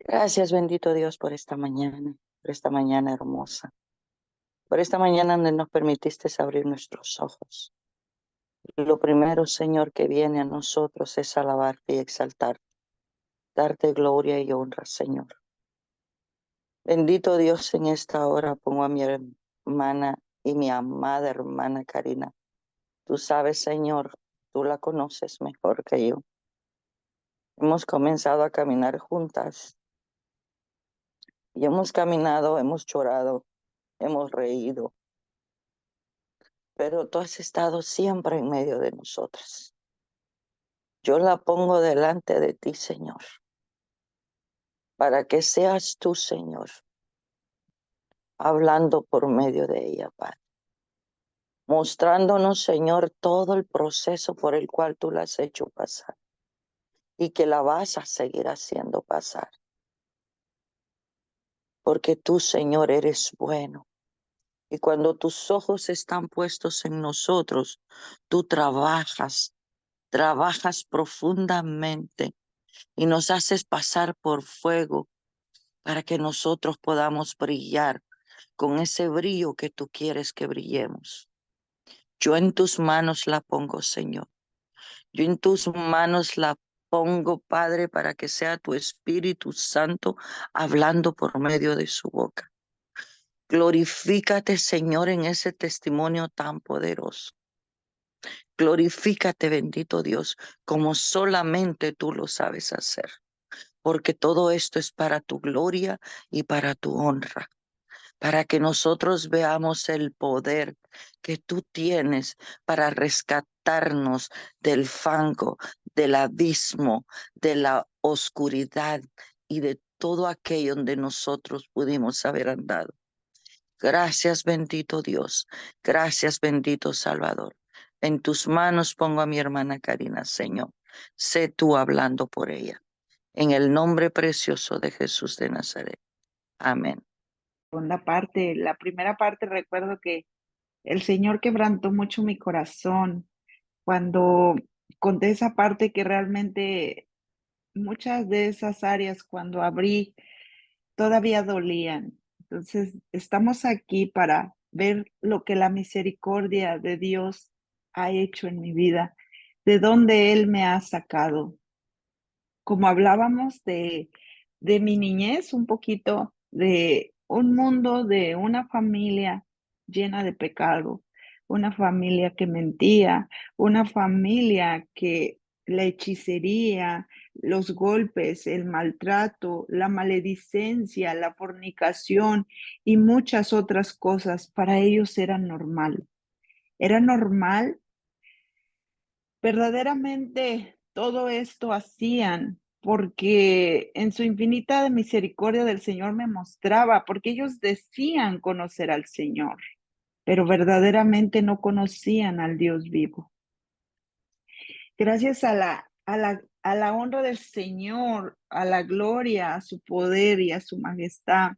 Gracias, bendito Dios, por esta mañana hermosa, por esta mañana donde nos permitiste abrir nuestros ojos. Lo primero, Señor, que viene a nosotros es alabarte y exaltarte, darte gloria y honra, Señor. Bendito Dios, en esta hora pongo a mi hermana y mi amada hermana Karina. Tú sabes, Señor, tú la conoces mejor que yo. Hemos comenzado a caminar juntas y hemos caminado, hemos llorado, hemos reído, pero tú has estado siempre en medio de nosotras. Yo la pongo delante de ti, Señor, para que seas tú, Señor, hablando por medio de ella, Padre. Mostrándonos, Señor, todo el proceso por el cual tú la has hecho pasar y que la vas a seguir haciendo pasar. Porque tú, Señor, eres bueno. Y cuando tus ojos están puestos en nosotros, tú trabajas profundamente y nos haces pasar por fuego para que nosotros podamos brillar con ese brillo que tú quieres que brillemos. Yo en tus manos la pongo, Señor. Yo en tus manos la pongo, Padre, para que sea tu Espíritu Santo hablando por medio de su boca. Glorifícate, Señor, en ese testimonio tan poderoso. Glorifícate, bendito Dios, como solamente tú lo sabes hacer, porque todo esto es para tu gloria y para tu honra, para que nosotros veamos el poder que tú tienes para rescatarnos del fango, del abismo, de la oscuridad y de todo aquello donde nosotros pudimos haber andado. Gracias, bendito Dios. Gracias, bendito Salvador. En tus manos pongo a mi hermana Karina, Señor. Sé tú hablando por ella. En el nombre precioso de Jesús de Nazaret. Amén. La primera parte recuerdo que el Señor quebrantó mucho mi corazón cuando conté esa parte que realmente muchas de esas áreas cuando abrí todavía dolían. Entonces, estamos aquí para ver lo que la misericordia de Dios ha hecho en mi vida, de dónde Él me ha sacado. Como hablábamos de mi niñez, un poquito de un mundo, de una familia llena de pecado, una familia que mentía, una familia que la hechicería, los golpes, el maltrato, la maledicencia, la fornicación y muchas otras cosas para ellos era normal. Era normal, verdaderamente todo esto hacían porque en su infinita misericordia del Señor me mostraba, porque ellos decían conocer al Señor, pero verdaderamente no conocían al Dios vivo. Gracias a la honra del Señor, a la gloria, a su poder y a su majestad,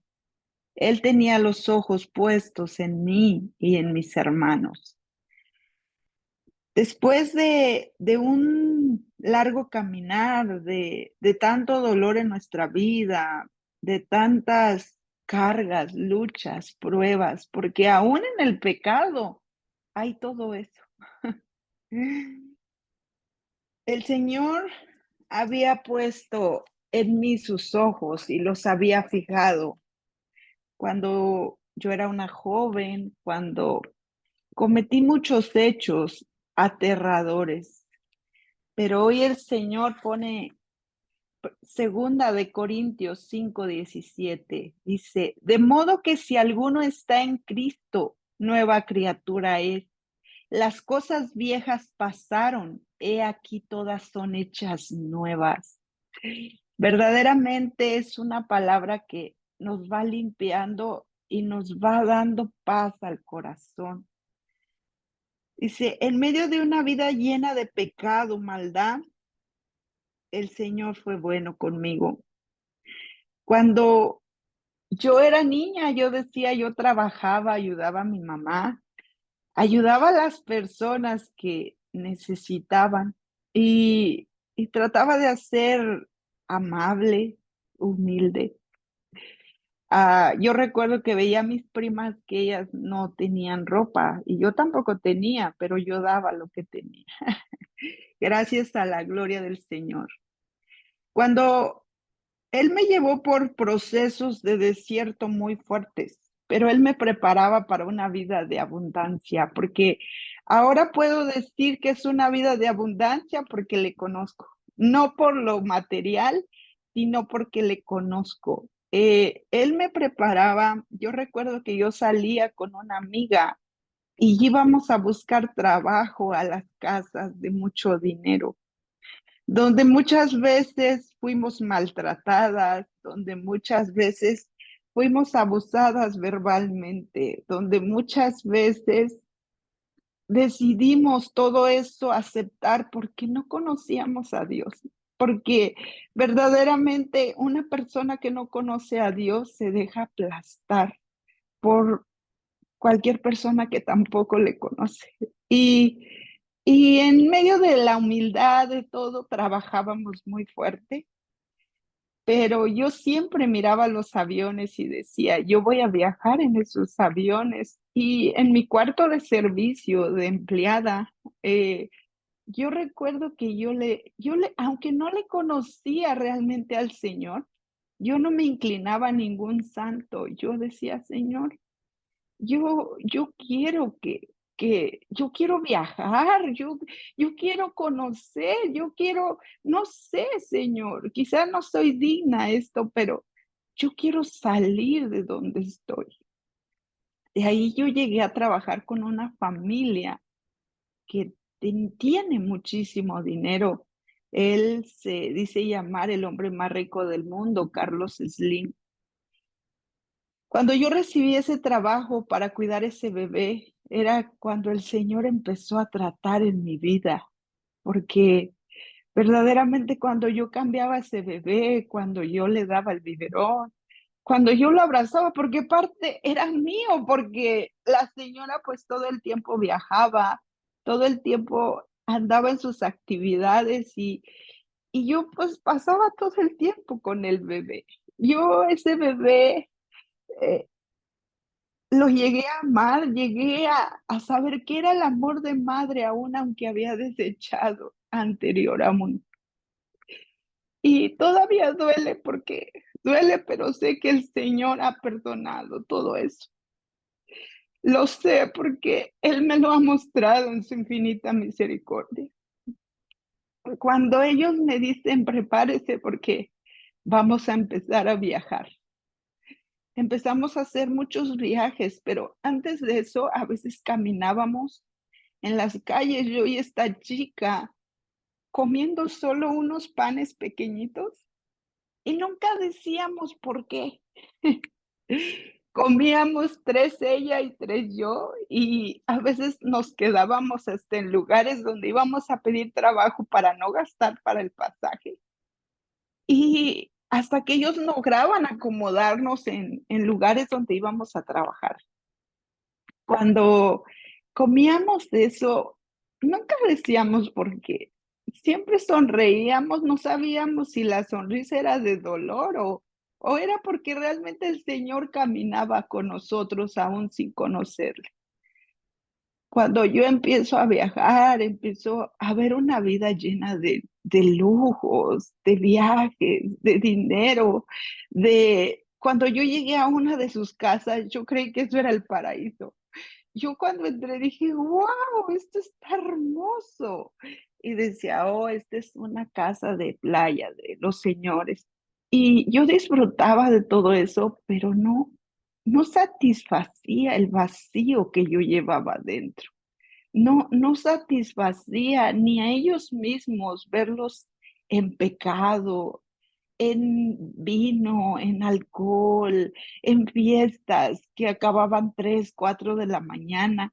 Él tenía los ojos puestos en mí y en mis hermanos. Después de un largo caminar, de tanto dolor en nuestra vida, de tantas cargas, luchas, pruebas, porque aún en el pecado hay todo eso. El Señor había puesto en mí sus ojos y los había fijado cuando yo era una joven, cuando cometí muchos hechos aterradores. Pero hoy el Señor pone segunda de Corintios 5:17. Dice, de modo que si alguno está en Cristo, nueva criatura es. Las cosas viejas pasaron, he aquí todas son hechas nuevas. Verdaderamente es una palabra que nos va limpiando y nos va dando paz al corazón. Dice, en medio de una vida llena de pecado, maldad, el Señor fue bueno conmigo. Cuando yo era niña, yo decía, yo trabajaba, ayudaba a mi mamá, ayudaba a las personas que necesitaban y trataba de ser amable, humilde. Yo recuerdo que veía a mis primas que ellas no tenían ropa y yo tampoco tenía, pero yo daba lo que tenía, gracias a la gloria del Señor. Cuando Él me llevó por procesos de desierto muy fuertes, pero Él me preparaba para una vida de abundancia, porque ahora puedo decir que es una vida de abundancia porque le conozco, no por lo material, sino porque le conozco. Él me preparaba, yo recuerdo que yo salía con una amiga y íbamos a buscar trabajo a las casas de mucho dinero donde muchas veces fuimos maltratadas, donde muchas veces fuimos abusadas verbalmente, donde muchas veces decidimos todo eso aceptar porque no conocíamos a Dios, porque verdaderamente una persona que no conoce a Dios se deja aplastar por cualquier persona que tampoco le conoce. Y, y en medio de la humildad de todo, trabajábamos muy fuerte, pero yo siempre miraba los aviones y decía, yo voy a viajar en esos aviones. Y en mi cuarto de servicio de empleada, yo recuerdo que aunque no le conocía realmente al Señor, yo no me inclinaba a ningún santo. Yo decía, Señor, yo quiero yo quiero viajar, yo quiero conocer, yo quiero, no sé, Señor, quizás no soy digna a esto, pero yo quiero salir de donde estoy. De ahí yo llegué a trabajar con una familia que tiene muchísimo dinero. Él se dice llamar el hombre más rico del mundo, Carlos Slim. Cuando yo recibí ese trabajo para cuidar ese bebé, era cuando el Señor empezó a tratar en mi vida, porque verdaderamente cuando yo cambiaba ese bebé, cuando yo le daba el biberón, cuando yo lo abrazaba, porque parte era mío, porque la señora pues todo el tiempo viajaba, todo el tiempo andaba en sus actividades y yo pues pasaba todo el tiempo con el bebé. Yo ese bebé eh, lo llegué a amar, llegué a saber qué era el amor de madre, aún aunque había desechado anterior amor. Y todavía duele porque duele, pero sé que el Señor ha perdonado todo eso. Lo sé porque Él me lo ha mostrado en su infinita misericordia. Cuando ellos me dicen, prepárese porque vamos a empezar a viajar. Empezamos a hacer muchos viajes, pero antes de eso a veces caminábamos en las calles, yo y esta chica comiendo solo unos panes pequeñitos y nunca decíamos por qué. Comíamos tres ella y tres yo y a veces nos quedábamos hasta en lugares donde íbamos a pedir trabajo para no gastar para el pasaje. Y hasta que ellos lograban acomodarnos en lugares donde íbamos a trabajar. Cuando comíamos eso, nunca decíamos por qué. Siempre sonreíamos, no sabíamos si la sonrisa era de dolor o era porque realmente el Señor caminaba con nosotros aún sin conocerle. Cuando yo empiezo a viajar, empiezo a ver una vida llena de lujos, de viajes, de dinero, de... Cuando yo llegué a una de sus casas, yo creí que eso era el paraíso. Yo cuando entré dije, wow, esto está hermoso. Y decía, oh, esta es una casa de playa de los señores. Y yo disfrutaba de todo eso, pero no satisfacía el vacío que yo llevaba dentro. No satisfacía ni a ellos mismos verlos en pecado, en vino, en alcohol, en fiestas que acababan 3, 4 de la mañana.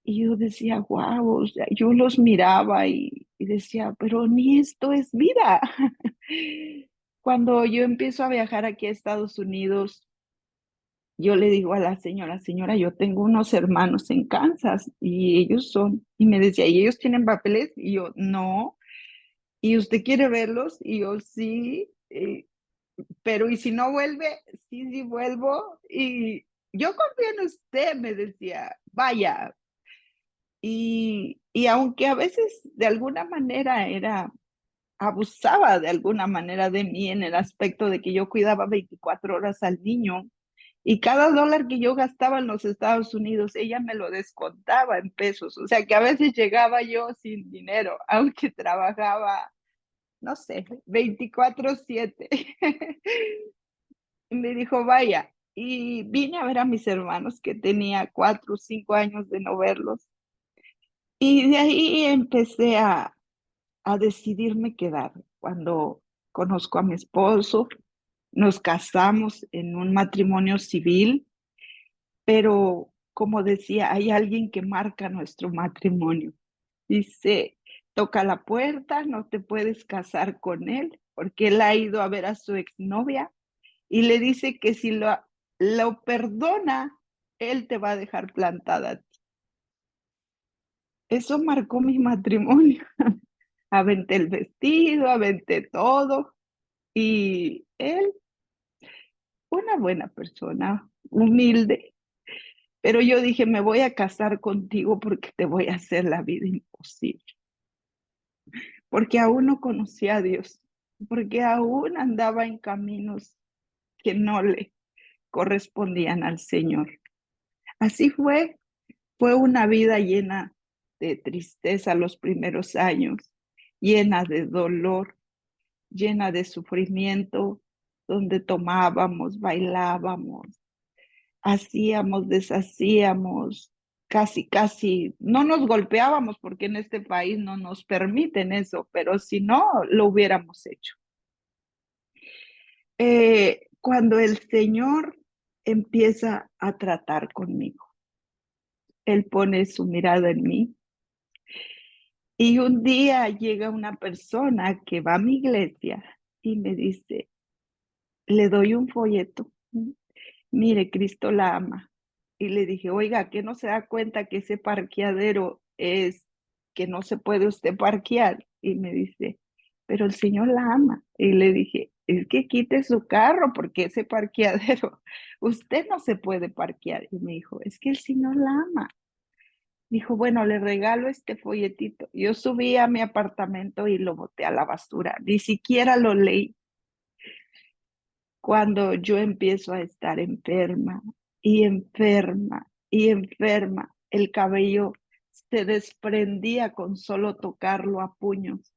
Y yo decía, wow, o sea, yo los miraba y decía, pero ni esto es vida. Cuando yo empiezo a viajar aquí a Estados Unidos, yo le digo a la señora, señora, yo tengo unos hermanos en Kansas y ellos son, y me decía, ¿y ellos tienen papeles? Y yo, no. ¿Y usted quiere verlos? Y yo, sí. pero ¿y si no vuelve? Sí, sí vuelvo. Y yo confío en usted, me decía, vaya. Y aunque a veces de alguna manera abusaba de alguna manera de mí en el aspecto de que yo cuidaba 24 horas al niño y cada dólar que yo gastaba en los Estados Unidos, ella me lo descontaba en pesos. O sea que a veces llegaba yo sin dinero, aunque trabajaba, no sé, 24/7. Y me dijo, vaya. Y vine a ver a mis hermanos que tenía 4 o 5 años de no verlos. Y de ahí empecé a decidirme quedar. Cuando conozco a mi esposo, nos casamos en un matrimonio civil, pero como decía, hay alguien que marca nuestro matrimonio. Dice, toca la puerta, no te puedes casar con él, porque él ha ido a ver a su exnovia y le dice que si lo perdona, él te va a dejar plantada. Eso marcó mi matrimonio. Aventé el vestido, aventé todo y él, una buena persona, humilde, pero yo dije, me voy a casar contigo porque te voy a hacer la vida imposible, porque aún no conocía a Dios, porque aún andaba en caminos que no le correspondían al Señor. Así fue una vida llena de tristeza los primeros años, llena de dolor, llena de sufrimiento, donde tomábamos, bailábamos, hacíamos, deshacíamos, casi, casi, no nos golpeábamos porque en este país no nos permiten eso, pero si no, lo hubiéramos hecho. Cuando el Señor empieza a tratar conmigo, Él pone su mirada en mí y un día llega una persona que va a mi iglesia y me dice, le doy un folleto. Mire, Cristo la ama. Y le dije, oiga, ¿qué no se da cuenta que ese parqueadero es que no se puede usted parquear? Y me dice, pero el Señor la ama. Y le dije, es que quite su carro porque ese parqueadero, usted no se puede parquear. Y me dijo, es que el Señor la ama. Dijo, bueno, le regalo este folletito. Yo subí a mi apartamento y lo boté a la basura. Ni siquiera lo leí. Cuando yo empiezo a estar enferma y enferma y enferma, el cabello se desprendía con solo tocarlo a puños.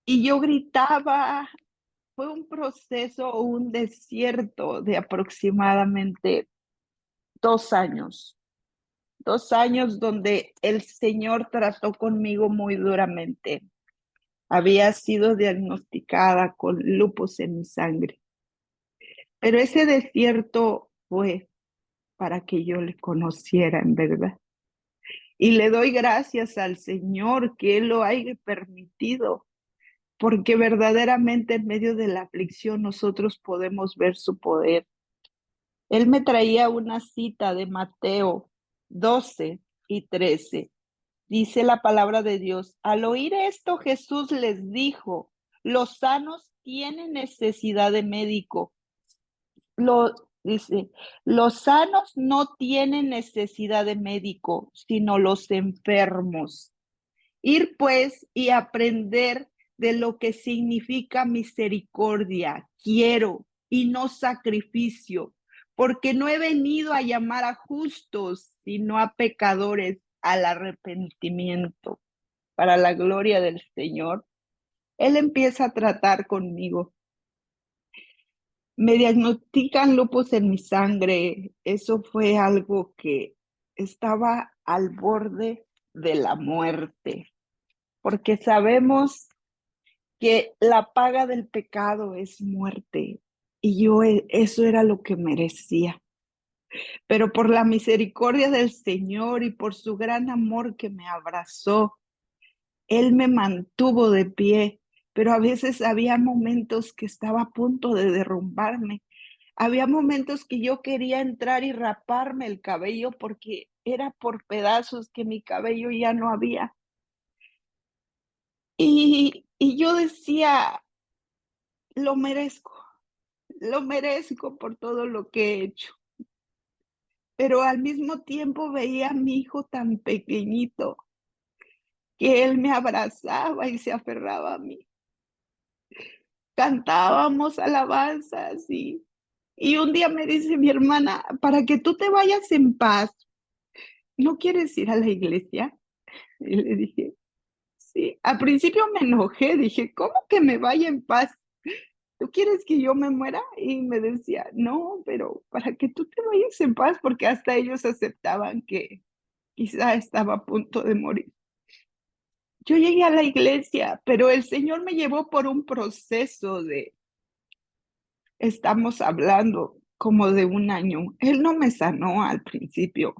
Y yo gritaba, fue un proceso, un desierto de aproximadamente 2 años. 2 años donde el Señor trató conmigo muy duramente. Había sido diagnosticada con lupus en mi sangre. Pero ese desierto fue para que yo le conociera en verdad. Y le doy gracias al Señor que Él lo haya permitido, porque verdaderamente en medio de la aflicción nosotros podemos ver su poder. Él me traía una cita de Mateo 12:13. Dice la palabra de Dios, al oír esto Jesús les dijo, los sanos tienen necesidad de médico, dice, los sanos no tienen necesidad de médico, sino los enfermos. Ir pues y aprender de lo que significa misericordia, quiero, y no sacrificio, porque no he venido a llamar a justos, sino a pecadores al arrepentimiento. Para la gloria del Señor, Él empieza a tratar conmigo. Me diagnostican lupus en mi sangre. Eso fue algo que estaba al borde de la muerte, porque sabemos que la paga del pecado es muerte y yo eso era lo que merecía. Pero por la misericordia del Señor y por su gran amor que me abrazó, Él me mantuvo de pie, pero a veces había momentos que estaba a punto de derrumbarme. Había momentos que yo quería entrar y raparme el cabello porque era por pedazos que mi cabello ya no había. Y yo decía, Lo merezco por todo lo que he hecho, pero al mismo tiempo veía a mi hijo tan pequeñito que él me abrazaba y se aferraba a mí. Cantábamos alabanzas y un día me dice mi hermana: "Para que tú te vayas en paz, ¿no quieres ir a la iglesia?". Y le dije: "Sí". Al principio me enojé, dije: "¿Cómo que me vaya en paz? ¿Tú quieres que yo me muera?". Y me decía: "No, pero para que tú te vayas en paz", porque hasta ellos aceptaban que quizá estaba a punto de morir. Yo llegué a la iglesia, pero el Señor me llevó por un proceso de estamos hablando como de un año. Él no me sanó al principio.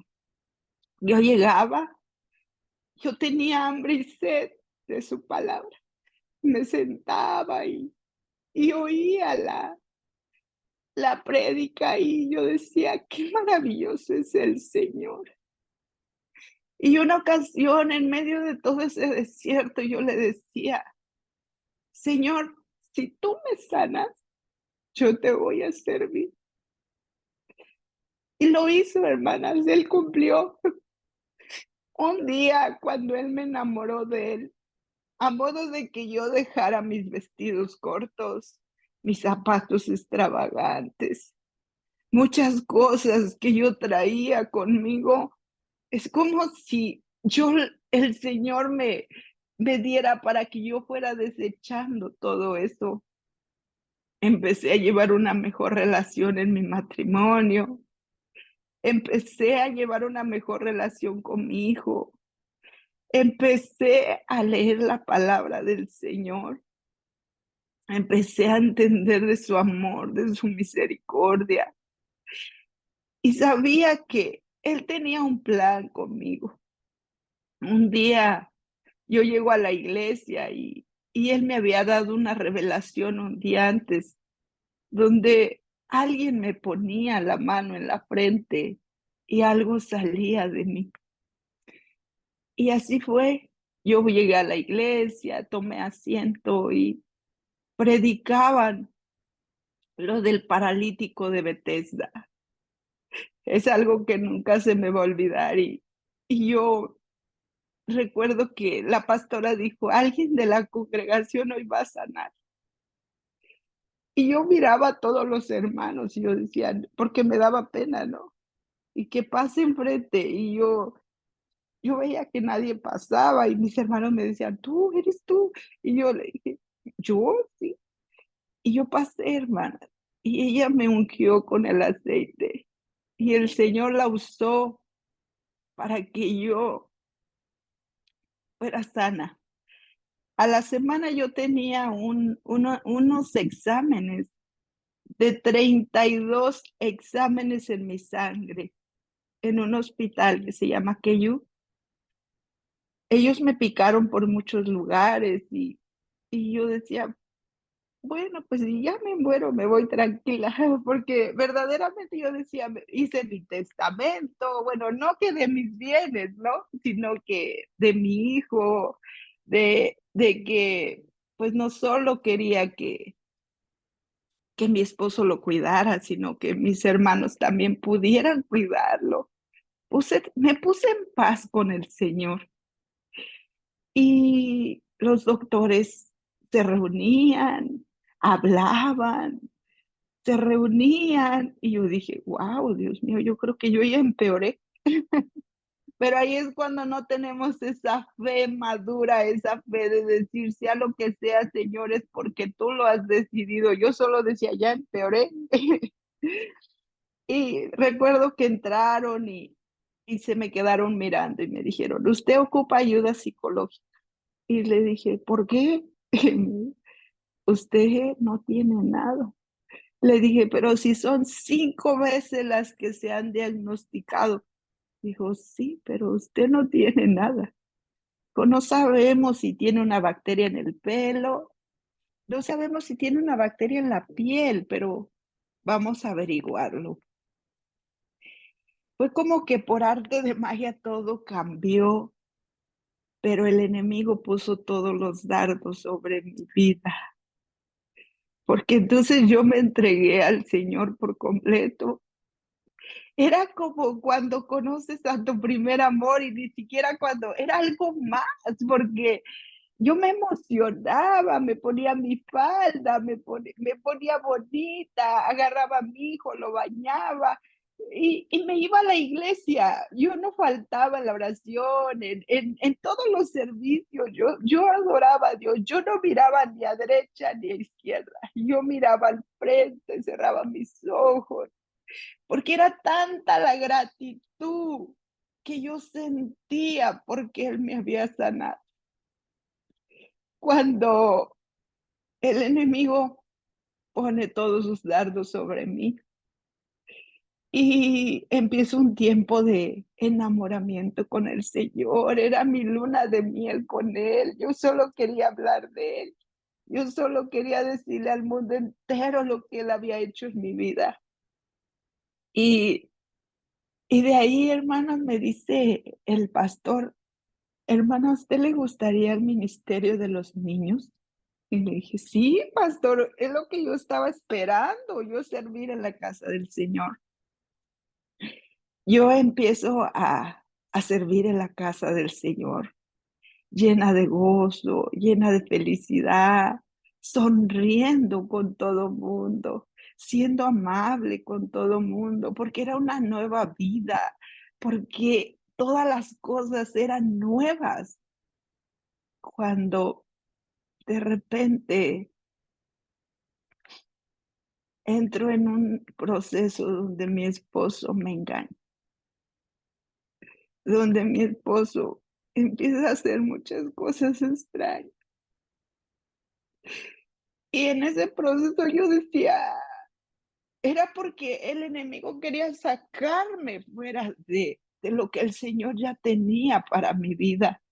Yo llegaba, yo tenía hambre y sed de su palabra. Me sentaba y oía la prédica y yo decía: "Qué maravilloso es el Señor". Y una ocasión, en medio de todo ese desierto, yo le decía: "Señor, si tú me sanas, yo te voy a servir". Y lo hizo, hermanas, él cumplió. Un día, cuando él me enamoró de él, a modo de que yo dejara mis vestidos cortos, mis zapatos extravagantes, muchas cosas que yo traía conmigo, es como si yo el Señor me diera para que yo fuera desechando todo eso. Empecé a llevar una mejor relación en mi matrimonio, empecé a llevar una mejor relación con mi hijo, empecé a leer la palabra del Señor, empecé a entender de su amor, de su misericordia, y sabía que Él tenía un plan conmigo. Un día yo llego a la iglesia y Él me había dado una revelación un día antes, donde alguien me ponía la mano en la frente y algo salía de mí. Y así fue. Yo llegué a la iglesia, tomé asiento y predicaban lo del paralítico de Bethesda. Es algo que nunca se me va a olvidar y yo recuerdo que la pastora dijo: "Alguien de la congregación hoy va a sanar". Y yo miraba a todos los hermanos y yo decía, porque me daba pena, ¿no? Y que pase enfrente, y yo veía que nadie pasaba, y mis hermanos me decían: "¿Tú, eres tú?". Y yo le dije: "¿Yo? Sí". Y yo pasé, hermana, y ella me ungió con el aceite, y el Señor la usó para que yo fuera sana. A la semana yo tenía unos exámenes de 32 exámenes en mi sangre, en un hospital que se llama Keyu. Ellos me picaron por muchos lugares y yo decía: "Bueno, pues si ya me muero, me voy tranquila", porque verdaderamente yo decía, hice mi testamento, bueno, no que de mis bienes, ¿no? Sino que de mi hijo, de que, pues, no solo quería que mi esposo lo cuidara, sino que mis hermanos también pudieran cuidarlo. Me puse en paz con el Señor. Y los doctores se reunían, hablaban, se reunían, y yo dije: "Guau, Dios mío, yo creo que yo ya empeoré". Pero ahí es cuando no tenemos esa fe madura, esa fe de decir: "Sea lo que sea, Señor, es porque tú lo has decidido". Yo solo decía: "Ya empeoré". Y recuerdo que entraron y se me quedaron mirando y me dijeron: "Usted ocupa ayuda psicológica". Y le dije: "¿Por qué?". "Usted no tiene nada". Le dije: "Pero si son 5 veces las que se han diagnosticado". Dijo: "Sí, pero usted no tiene nada. No sabemos si tiene una bacteria en el pelo, no sabemos si tiene una bacteria en la piel, pero vamos a averiguarlo". Fue como que por arte de magia todo cambió, pero el enemigo puso todos los dardos sobre mi vida. porque entonces yo me entregué al Señor por completo. Era como cuando conoces a tu primer amor y ni siquiera cuando era algo más, porque yo me emocionaba, me ponía mi falda, me ponía bonita, agarraba a mi hijo, lo bañaba y me iba a la iglesia. Yo no faltaba en la oración, en todos los servicios. Yo adoraba a Dios. Yo no miraba ni a derecha ni a izquierda. Yo miraba al frente, cerraba mis ojos, porque era tanta la gratitud que yo sentía porque Él me había sanado. Cuando el enemigo pone todos sus dardos sobre mí y empiezo un tiempo de enamoramiento con el Señor. Era mi luna de miel con Él. Yo solo quería hablar de Él. Yo solo quería decirle al mundo entero lo que Él había hecho en mi vida. Y, y de ahí, hermanos, me dice el pastor, hermano, ¿a usted le gustaría el ministerio de los niños? Y le dije, sí, pastor, es lo que yo estaba esperando, yo servir en la casa del Señor. Yo empiezo a servir en la casa del Señor, llena de gozo, llena de felicidad, sonriendo con todo mundo, siendo amable con todo mundo, porque era una nueva vida, porque todas las cosas eran nuevas. Cuando de repente entro en un proceso donde mi esposo me engaña, donde mi esposo empieza a hacer muchas cosas extrañas. Y en ese proceso yo decía, era porque el enemigo quería sacarme fuera de lo que el Señor ya tenía para mi vida.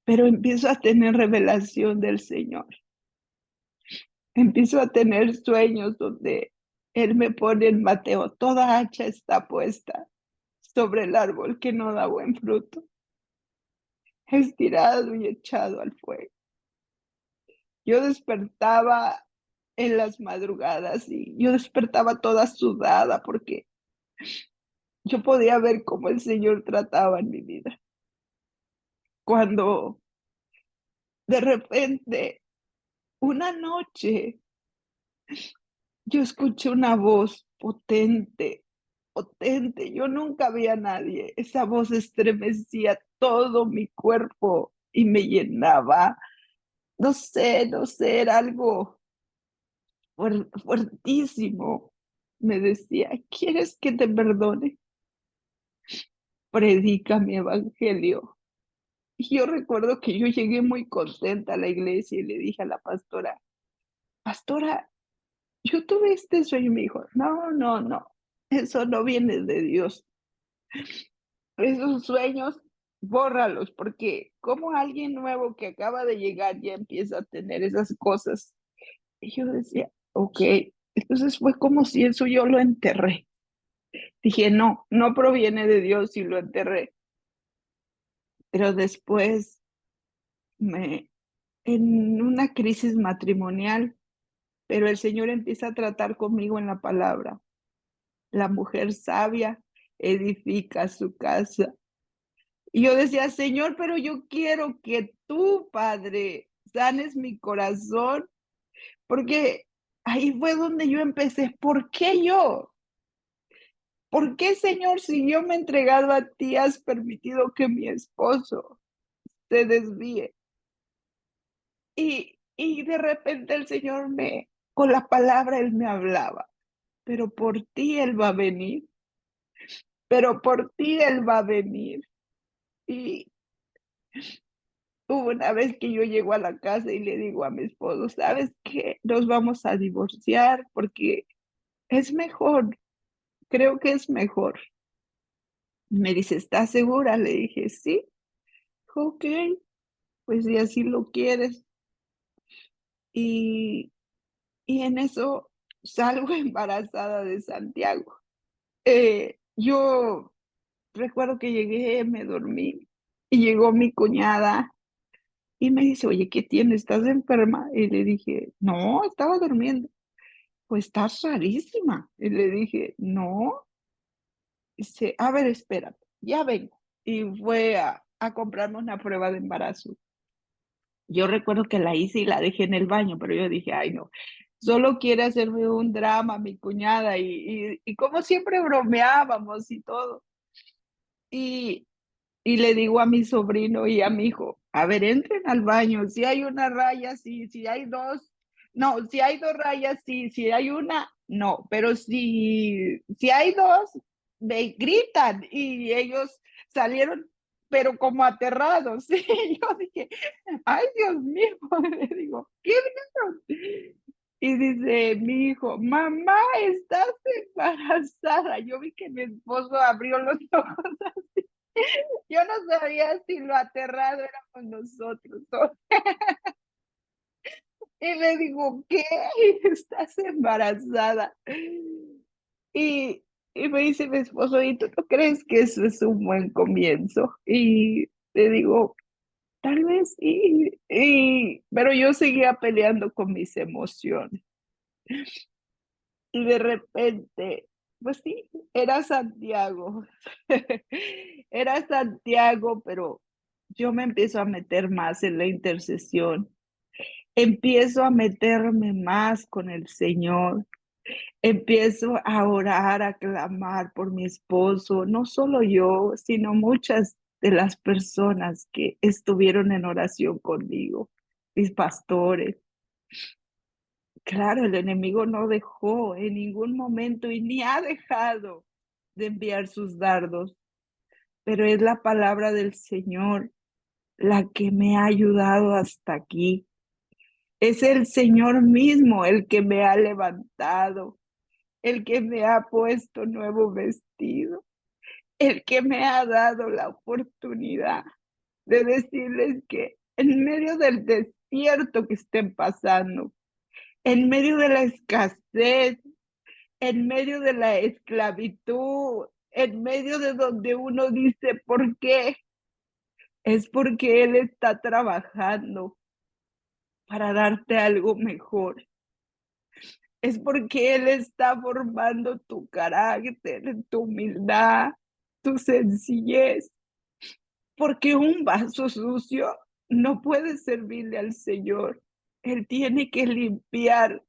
Pero empiezo a tener revelación del Señor. Empiezo a tener sueños donde Él me pone en Mateo, toda hacha está puesta sobre el árbol que no da buen fruto, estirado y echado al fuego. Yo despertaba en las madrugadas y yo despertaba toda sudada porque yo podía ver cómo el Señor trataba en mi vida. Cuando de repente, una noche, yo escuché una voz potente, potente. Yo nunca vi a nadie. Esa voz estremecía todo mi cuerpo y me llenaba. No sé, era algo fuertísimo. Me decía, ¿quieres que te perdone? Predica mi evangelio. Y yo recuerdo que yo llegué muy contenta a la iglesia y le dije a la pastora, pastora, yo tuve este sueño y me dijo, no, no, no, eso no viene de Dios. Esos sueños, bórralos, porque como alguien nuevo que acaba de llegar ya empieza a tener esas cosas. Y yo decía, ok, entonces fue como si eso yo lo enterré. Dije, no, no proviene de Dios y lo enterré. Pero después, en una crisis matrimonial, pero el Señor empieza a tratar conmigo en la palabra. La mujer sabia edifica su casa. Y yo decía, Señor, pero yo quiero que tú, Padre, sanes mi corazón, porque ahí fue donde yo empecé. ¿Por qué yo? ¿Por qué, Señor, si yo me he entregado a ti, has permitido que mi esposo se desvíe? Y de repente el Señor con la palabra, Él me hablaba, pero por ti Él va a venir, pero por ti Él va a venir. Y hubo una vez que yo llego a la casa y le digo a mi esposo, ¿sabes qué? Nos vamos a divorciar porque es mejor, creo que es mejor. Me dice, ¿estás segura? Le dije, sí. Ok, pues si así lo quieres. Y, y en eso salgo embarazada de Santiago. Yo recuerdo que llegué, me dormí y llegó mi cuñada Y me dice, oye, ¿qué tienes? ¿Estás enferma? Y le dije, no, estaba durmiendo. Pues estás rarísima. Y le dije, no. Dice, a ver, espérate, ya vengo. Y fue a comprarme una prueba de embarazo. Yo recuerdo que la hice y la dejé en el baño, pero yo dije, ay no, solo quiere hacerme un drama mi cuñada y como siempre bromeábamos y todo. Y, y le digo a mi sobrino y a mi hijo, a ver, entren al baño, si hay una raya, sí, si hay dos, no, si hay dos rayas, sí, si hay una, no, pero si hay dos, me gritan y ellos salieron, pero como aterrados. Y yo dije, ay, Dios mío, le digo, ¿qué vieron? Y dice mi hijo, mamá, estás embarazada. Yo vi que mi esposo abrió los ojos así. Yo no sabía si lo aterrado éramos nosotros. Y le digo, ¿qué? Estás embarazada. Y me dice mi esposo, ¿y tú no crees que eso es un buen comienzo? Y le digo, tal vez sí. Pero yo seguía peleando con mis emociones. Y de repente, pues sí, era Santiago. Era Santiago, pero yo me empiezo a meter más en la intercesión. Empiezo a meterme más con el Señor. Empiezo a orar, a clamar por mi esposo, no solo yo, sino muchas de las personas que estuvieron en oración conmigo, mis pastores. Claro, el enemigo no dejó en ningún momento y ni ha dejado de enviar sus dardos, pero es la palabra del Señor la que me ha ayudado hasta aquí. Es el Señor mismo el que me ha levantado, el que me ha puesto nuevo vestido, el que me ha dado la oportunidad de decirles que en medio del desierto que estén pasando, en medio de la escasez, en medio de la esclavitud, en medio de donde uno dice, ¿por qué? Es porque Él está trabajando para darte algo mejor. Es porque Él está formando tu carácter, tu humildad, tu sencillez. Porque un vaso sucio no puede servirle al Señor. Él tiene que limpiar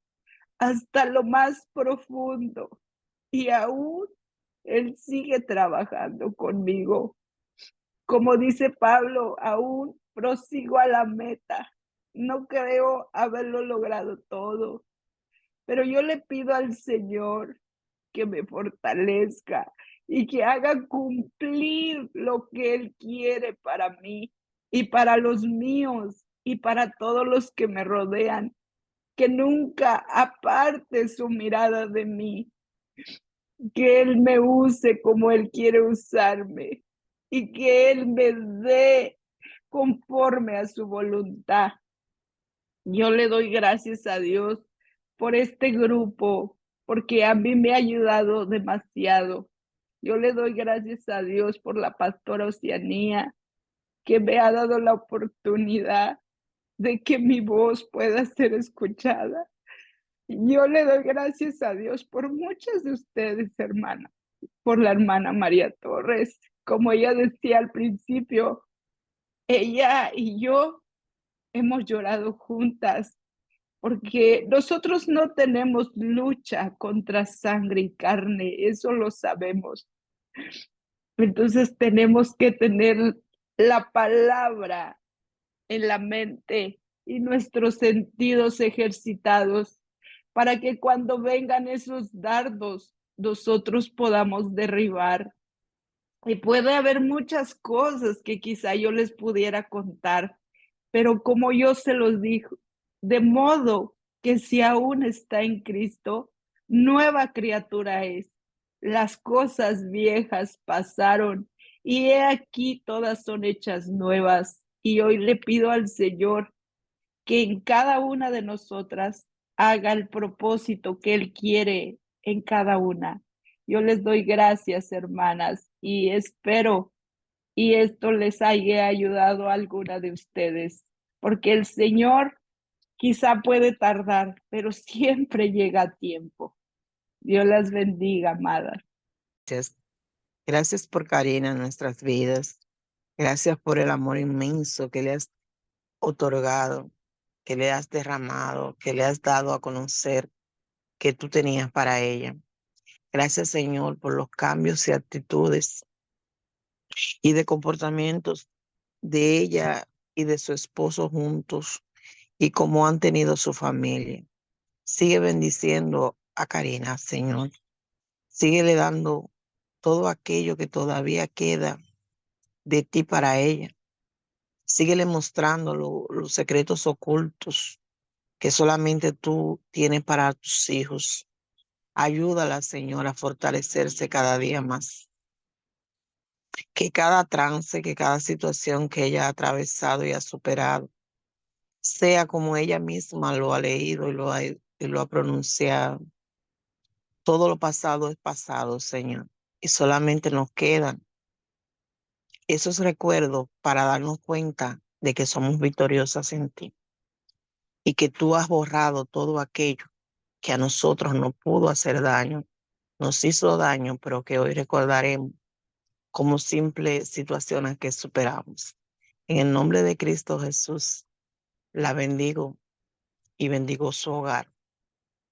hasta lo más profundo. Y aún Él sigue trabajando conmigo. Como dice Pablo, aún prosigo a la meta. No creo haberlo logrado todo, pero yo le pido al Señor que me fortalezca y que haga cumplir lo que Él quiere para mí y para los míos y para todos los que me rodean, que nunca aparte su mirada de mí, que Él me use como Él quiere usarme y que Él me dé conforme a su voluntad. Yo le doy gracias a Dios por este grupo, porque a mí me ha ayudado demasiado. Yo le doy gracias a Dios por la pastora Oceanía, que me ha dado la oportunidad de que mi voz pueda ser escuchada. Yo le doy gracias a Dios por muchas de ustedes, hermanas, por la hermana María Torres. Como ella decía al principio, ella y yo hemos llorado juntas porque nosotros no tenemos lucha contra sangre y carne, eso lo sabemos. Entonces tenemos que tener la palabra en la mente y nuestros sentidos ejercitados para que cuando vengan esos dardos, nosotros podamos derribar. Y puede haber muchas cosas que quizá yo les pudiera contar, pero como yo se los dijo, de modo que si aún está en Cristo, nueva criatura es. Las cosas viejas pasaron y he aquí todas son hechas nuevas. Y hoy le pido al Señor que en cada una de nosotras haga el propósito que Él quiere en cada una. Yo les doy gracias, hermanas, y espero y esto les haya ayudado a alguna de ustedes. porque el Señor quizá puede tardar, pero siempre llega a tiempo. Dios las bendiga, amadas. Gracias. Gracias por Karina en nuestras vidas. Gracias por el amor inmenso que le has otorgado, que le has derramado, que le has dado a conocer que tú tenías para ella. Gracias, Señor, por los cambios y actitudes y de comportamientos de ella y de su esposo juntos y cómo han tenido su familia. Sigue bendiciendo a Karina, Señor. Síguele dando todo aquello que todavía queda de ti para ella. Síguele mostrando los secretos ocultos que solamente tú tienes para tus hijos. Ayúdala, Señor, a fortalecerse cada día más. Que cada trance, que cada situación que ella ha atravesado y ha superado, sea como ella misma lo ha leído y lo ha pronunciado. Todo lo pasado es pasado, Señor, y solamente nos quedan esos recuerdos para darnos cuenta de que somos victoriosas en ti y que tú has borrado todo aquello que a nosotros nos pudo hacer daño, nos hizo daño, pero que hoy recordaremos como simples situaciones que superamos. En el nombre de Cristo Jesús, la bendigo y bendigo su hogar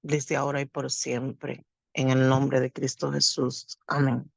desde ahora y por siempre. En el nombre de Cristo Jesús. Amén.